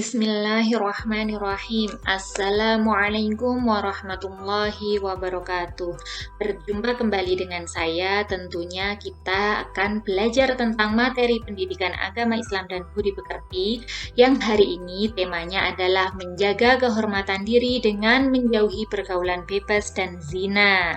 Bismillahirrahmanirrahim. Assalamualaikum warahmatullahi wabarakatuh. Berjumpa kembali dengan saya. Tentunya kita akan belajar tentang materi pendidikan agama Islam dan budi pekerti, yang hari ini temanya adalah menjaga kehormatan diri dengan menjauhi pergaulan bebas dan zina.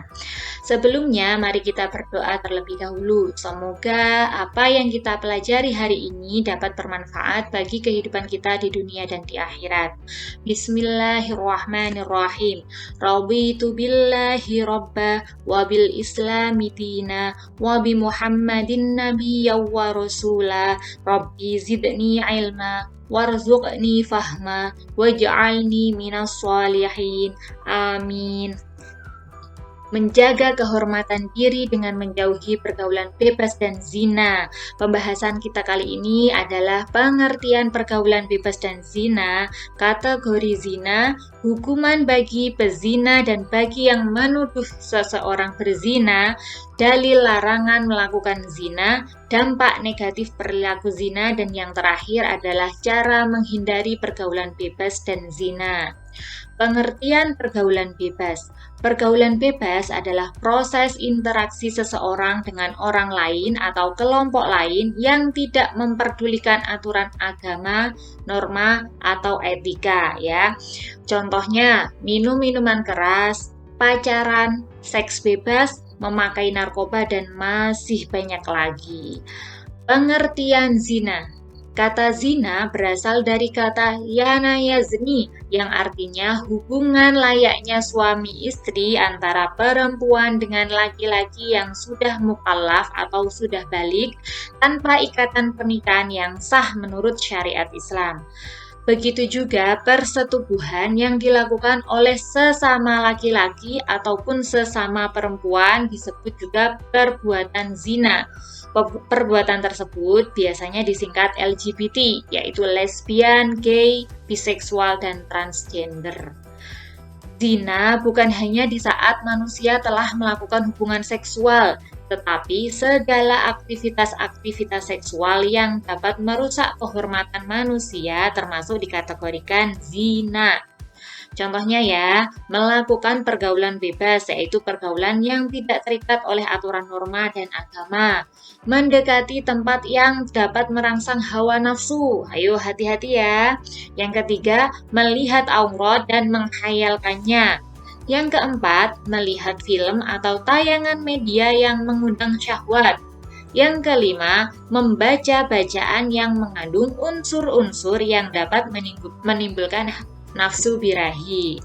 Sebelumnya, mari kita berdoa terlebih dahulu. Semoga apa yang kita pelajari hari ini dapat bermanfaat bagi kehidupan kita di dunia dan di akhirat. Bismillahirrahmanirrahim. Raditu billahi rabba wa bil islami dina wa bi Muhammadin nabiyya wa rasula. Rabbi zidni ilma warzuqni fahma waj'alni minas sholihin. Amin. Menjaga kehormatan diri dengan menjauhi pergaulan bebas dan zina. Pembahasan kita kali ini adalah pengertian pergaulan bebas dan zina, kategori zina, hukuman bagi pezina dan bagi yang menuduh seseorang berzina, dalil larangan melakukan zina, dampak negatif perilaku zina, dan yang terakhir adalah cara menghindari pergaulan bebas dan zina. Pengertian pergaulan bebas. Pergaulan bebas adalah proses interaksi seseorang dengan orang lain atau kelompok lain yang tidak memperdulikan aturan agama, norma, atau etika, ya. Contohnya, minum minuman keras, pacaran, seks bebas, memakai narkoba, dan masih banyak lagi. Pengertian zina. Kata zina berasal dari kata yana yazni, yang artinya hubungan layaknya suami istri antara perempuan dengan laki-laki yang sudah mukallaf atau sudah balik tanpa ikatan pernikahan yang sah menurut syariat Islam. Begitu juga persetubuhan yang dilakukan oleh sesama laki-laki ataupun sesama perempuan disebut juga perbuatan zina. Perbuatan tersebut biasanya disingkat LGBT, yaitu lesbian, gay, biseksual, dan transgender. Zina bukan hanya di saat manusia telah melakukan hubungan seksual, tetapi segala aktivitas-aktivitas seksual yang dapat merusak kehormatan manusia termasuk dikategorikan zina. Contohnya ya, melakukan pergaulan bebas, yaitu pergaulan yang tidak terikat oleh aturan norma dan agama. Mendekati tempat yang dapat merangsang hawa nafsu. Ayo hati-hati ya. Yang ketiga, melihat aurat dan menghayalkannya. Yang keempat, melihat film atau tayangan media yang mengundang syahwat. Yang kelima, membaca bacaan yang mengandung unsur-unsur yang dapat menimbulkan nafsu birahi.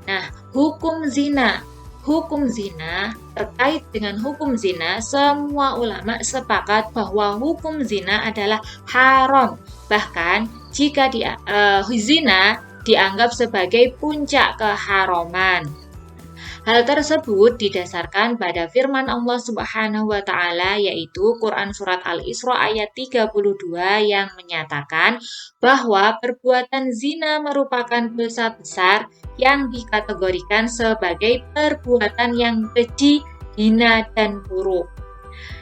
Nah, hukum zina. Hukum zina, terkait dengan hukum zina, semua ulama sepakat bahwa hukum zina adalah haram. Bahkan jika zina dianggap sebagai puncak keharaman. Hal tersebut didasarkan pada firman Allah Subhanahu wa taala, yaitu Quran surat Al-Isra ayat 32 yang menyatakan bahwa perbuatan zina merupakan dosa besar yang dikategorikan sebagai perbuatan yang keji, hina, dan buruk.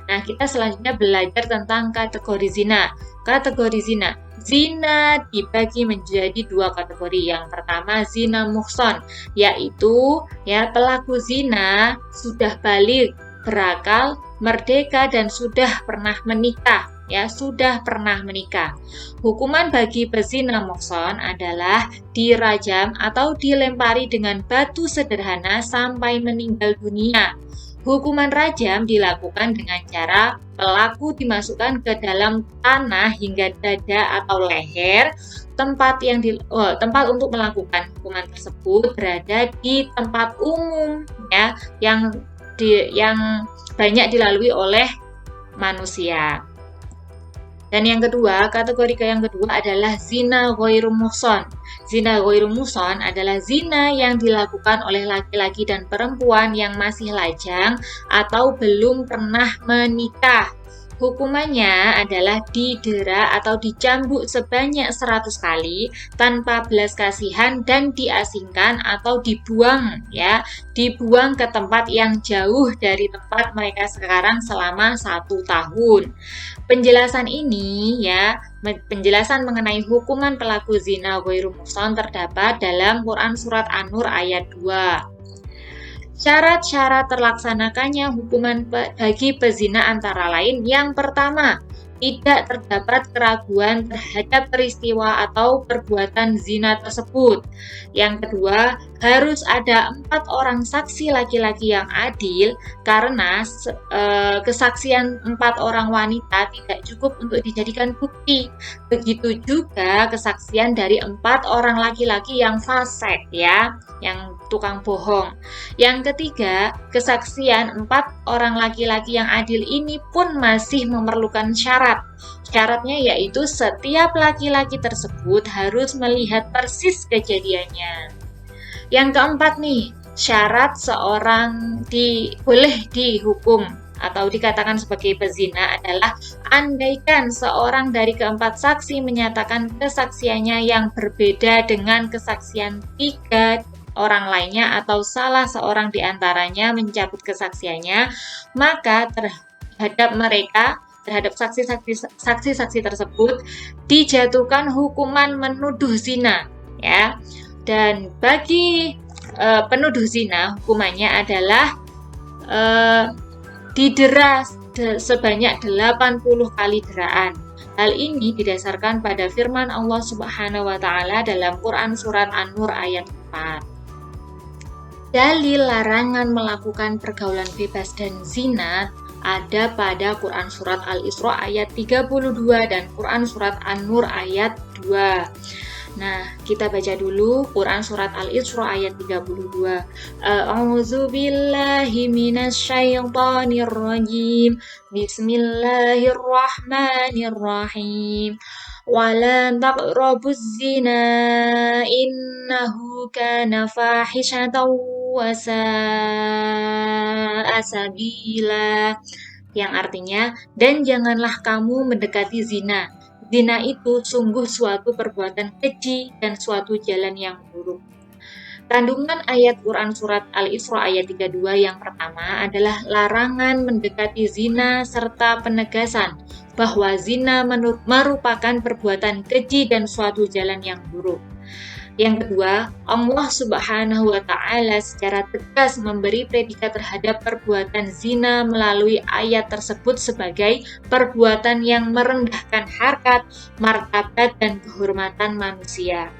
Nah, kita selanjutnya belajar tentang kategori zina. Kategori zina. Zina dibagi menjadi dua kategori. Yang pertama, zina muhson, yaitu pelaku zina sudah balik, berakal, merdeka, dan sudah pernah menikah. Sudah pernah menikah. Hukuman bagi pezina muhson adalah dirajam atau dilempari dengan batu sederhana sampai meninggal dunia. Hukuman rajam dilakukan dengan cara pelaku dimasukkan ke dalam tanah hingga dada atau leher. Tempat untuk melakukan hukuman tersebut berada di tempat umum, yang banyak dilalui oleh manusia. Dan yang kedua, kategori yang kedua adalah zina ghairu muhson. Zina ghairu muhson adalah zina yang dilakukan oleh laki-laki dan perempuan yang masih lajang atau belum pernah menikah. Hukumannya adalah didera atau dicambuk sebanyak 100 kali tanpa belas kasihan dan diasingkan atau dibuang dibuang ke tempat yang jauh dari tempat mereka sekarang selama 1 tahun. Penjelasan ini ya, penjelasan mengenai hukuman pelaku zina ghairu muhsan terdapat dalam Quran Surat An-Nur ayat 2. Syarat-syarat terlaksanakannya hukuman bagi pezina antara lain: yang pertama, tidak terdapat keraguan terhadap peristiwa atau perbuatan zina tersebut. Yang kedua, harus ada 4 orang saksi laki-laki yang adil, karena kesaksian 4 orang wanita tidak cukup untuk dijadikan bukti. Begitu juga kesaksian dari 4 orang laki-laki yang fasik ya, yang tukang bohong. Yang ketiga, kesaksian 4 orang laki-laki yang adil ini pun masih memerlukan syarat. Syaratnya yaitu setiap laki-laki tersebut harus melihat persis kejadiannya. Yang keempat nih, syarat seorang boleh dihukum atau dikatakan sebagai pezina adalah andaikan seorang dari keempat saksi menyatakan kesaksiannya yang berbeda dengan kesaksian 3 orang lainnya atau salah seorang di antaranya mencabut kesaksiannya, maka terhadap saksi-saksi tersebut dijatuhkan hukuman menuduh zina ya. Dan bagi penuduh zina hukumannya adalah didera sebanyak 80 kali deraan. Hal ini didasarkan pada firman Allah Subhanahu wa taala dalam Quran Surat An-Nur ayat 4. Dalil larangan melakukan pergaulan bebas dan zina ada pada Quran Surat Al-Isra ayat 32 dan Quran Surat An-Nur ayat 2. Nah, kita baca dulu Quran Surat Al-Isra ayat 32. A'udzu billahi minasyaitonir rajim. Bismillahirrahmanirrahim. Wala taqrabuz zina innahu kana fahishatan wa sa'a sabila. Yang artinya, dan janganlah kamu mendekati zina. Zina itu sungguh suatu perbuatan keji dan suatu jalan yang buruk. Kandungan ayat Quran Surat Al-Isra ayat 32 yang pertama adalah larangan mendekati zina serta penegasan bahwa zina merupakan perbuatan keji dan suatu jalan yang buruk. Yang kedua, Allah Subhanahu wa taala secara tegas memberi predikat terhadap perbuatan zina melalui ayat tersebut sebagai perbuatan yang merendahkan harkat, martabat, dan kehormatan manusia.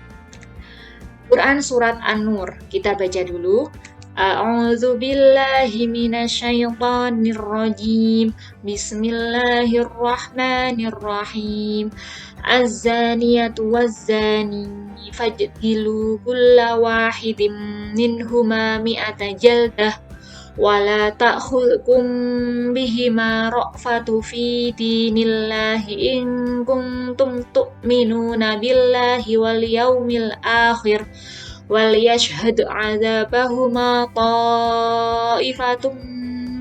Quran Surat An-Nur, kita baca dulu. A'udzu billahi minasyaitonir rajim. Bismillahirrahmanirrahim. Az-zaniyatu waz-zani fajdilu kulla wahidin minhuma mi'ata jaldah wala ta'khudhukum bihima ra'fatu fi dinillahi in kuntum tu'minuna billahi wal yaumil akhir wal yashhad 'adzabahuma ta'ifatum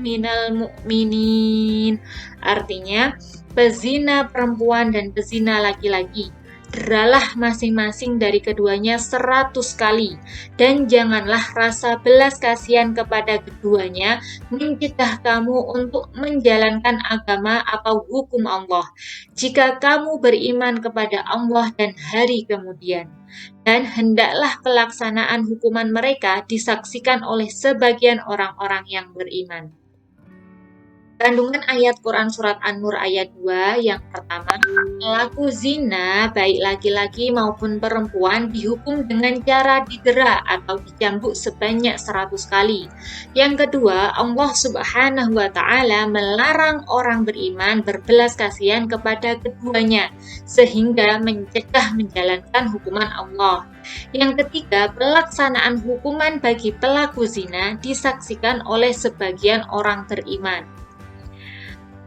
minal mu'minin. Artinya, pezina perempuan dan pezina laki-laki, deralah masing-masing dari keduanya 100 kali, dan janganlah rasa belas kasihan kepada keduanya mencegah kamu untuk menjalankan agama atau hukum Allah, jika kamu beriman kepada Allah dan hari kemudian. Dan hendaklah pelaksanaan hukuman mereka disaksikan oleh sebagian orang-orang yang beriman. Kandungan ayat Quran Surat An-Nur ayat 2 yang pertama, pelaku zina baik laki-laki maupun perempuan dihukum dengan cara didera atau dicambuk sebanyak 100 kali. Yang kedua, Allah Subhanahu wa taala melarang orang beriman berbelas kasihan kepada keduanya sehingga mencegah menjalankan hukuman Allah. Yang ketiga, pelaksanaan hukuman bagi pelaku zina disaksikan oleh sebagian orang beriman.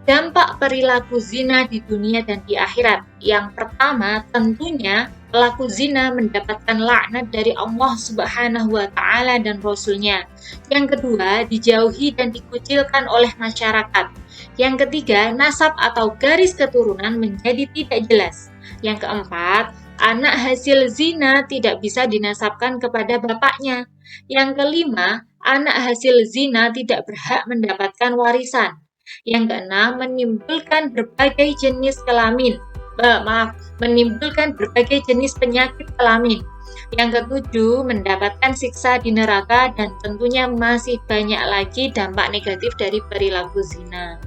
Dampak perilaku zina di dunia dan di akhirat. Yang pertama, tentunya pelaku zina mendapatkan laknat dari Allah Subhanahu wa taala dan Rasul-Nya. Yang kedua, dijauhi dan dikucilkan oleh masyarakat. Yang ketiga, nasab atau garis keturunan menjadi tidak jelas. Yang keempat, anak hasil zina tidak bisa dinasabkan kepada bapaknya. Yang kelima, anak hasil zina tidak berhak mendapatkan warisan. Yang keenam, menimbulkan berbagai jenis penyakit kelamin. Yang ketujuh, mendapatkan siksa di neraka, dan tentunya masih banyak lagi dampak negatif dari perilaku zina.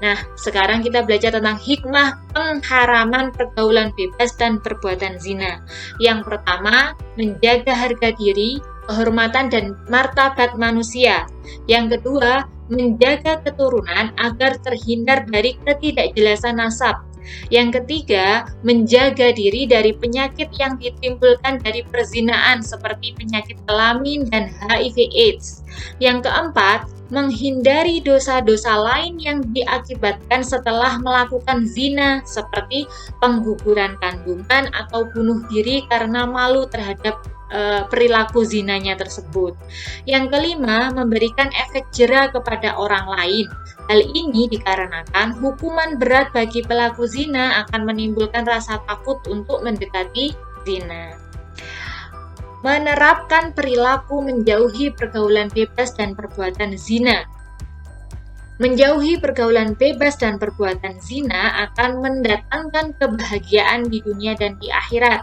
Nah, sekarang kita belajar tentang hikmah pengharaman pergaulan bebas dan perbuatan zina. Yang pertama, menjaga harga diri, kehormatan dan martabat manusia. Yang kedua, menjaga keturunan agar terhindar dari ketidakjelasan nasab. Yang ketiga, menjaga diri dari penyakit yang ditimbulkan dari perzinaan seperti penyakit kelamin dan HIV/AIDS. Yang keempat, menghindari dosa-dosa lain yang diakibatkan setelah melakukan zina seperti pengguguran kandungan atau bunuh diri karena malu terhadap perilaku zinanya tersebut. Yang kelima, memberikan efek jera kepada orang lain. Hal ini dikarenakan hukuman berat bagi pelaku zina akan menimbulkan rasa takut untuk mendekati zina. Menerapkan perilaku menjauhi pergaulan bebas dan perbuatan zina. Menjauhi pergaulan bebas dan perbuatan zina akan mendatangkan kebahagiaan di dunia dan di akhirat.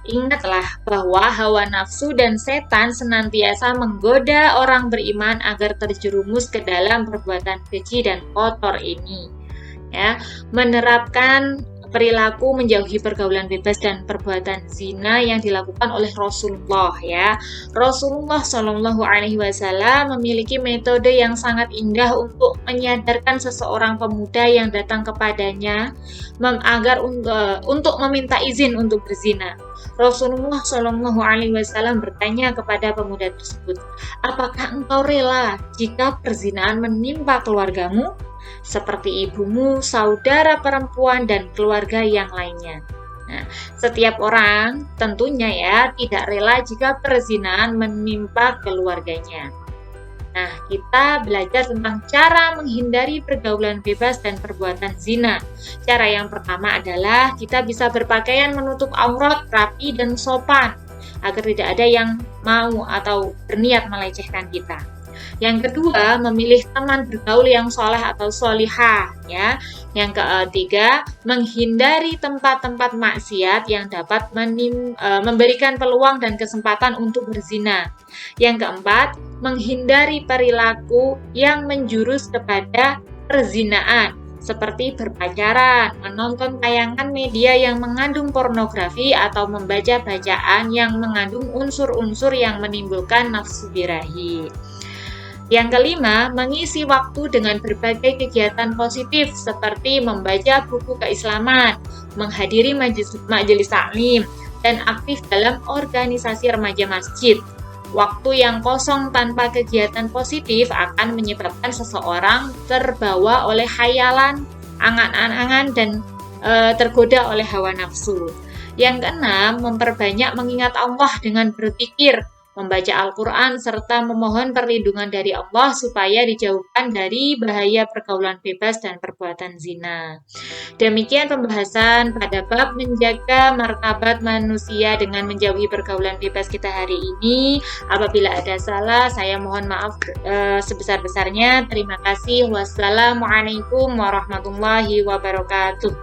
Ingatlah bahwa hawa nafsu dan setan senantiasa menggoda orang beriman agar terjerumus ke dalam perbuatan keji dan kotor ini. Ya, menerapkan perilaku menjauhi pergaulan bebas dan perbuatan zina yang dilakukan oleh Rasulullah, ya. Rasulullah Shallallahu Alaihi Wasallam memiliki metode yang sangat indah untuk menyadarkan seseorang pemuda yang datang kepadanya agar untuk meminta izin untuk berzina. Rasulullah Shallallahu Alaihi Wasallam bertanya kepada pemuda tersebut, apakah engkau rela jika perzinaan menimpa keluargamu? Seperti ibumu, saudara perempuan, dan keluarga yang lainnya. Nah, setiap orang tentunya ya tidak rela jika perzinahan menimpa keluarganya. Nah, kita belajar tentang cara menghindari pergaulan bebas dan perbuatan zina. Cara yang pertama adalah kita bisa berpakaian menutup aurat, rapi, dan sopan agar tidak ada yang mau atau berniat melecehkan kita. Yang kedua, memilih teman bergaul yang soleh atau solihah, ya. Yang ketiga, menghindari tempat-tempat maksiat yang dapat memberikan peluang dan kesempatan untuk berzina. Yang keempat, menghindari perilaku yang menjurus kepada perzinaan, seperti berpacaran, menonton tayangan media yang mengandung pornografi, atau membaca bacaan yang mengandung unsur-unsur yang menimbulkan nafsu birahi. Yang kelima, mengisi waktu dengan berbagai kegiatan positif seperti membaca buku keislaman, menghadiri majelis taklim, dan aktif dalam organisasi remaja masjid. Waktu yang kosong tanpa kegiatan positif akan menyebabkan seseorang terbawa oleh khayalan, angan-angan, dan tergoda oleh hawa nafsu. Yang keenam, memperbanyak mengingat Allah dengan berzikir, membaca Al-Quran, serta memohon perlindungan dari Allah supaya dijauhkan dari bahaya pergaulan bebas dan perbuatan zina. Demikian pembahasan pada bab menjaga martabat manusia dengan menjauhi pergaulan bebas kita hari ini. Apabila ada salah, saya mohon maaf sebesar-besarnya. Terima kasih. Wassalamualaikum warahmatullahi wabarakatuh.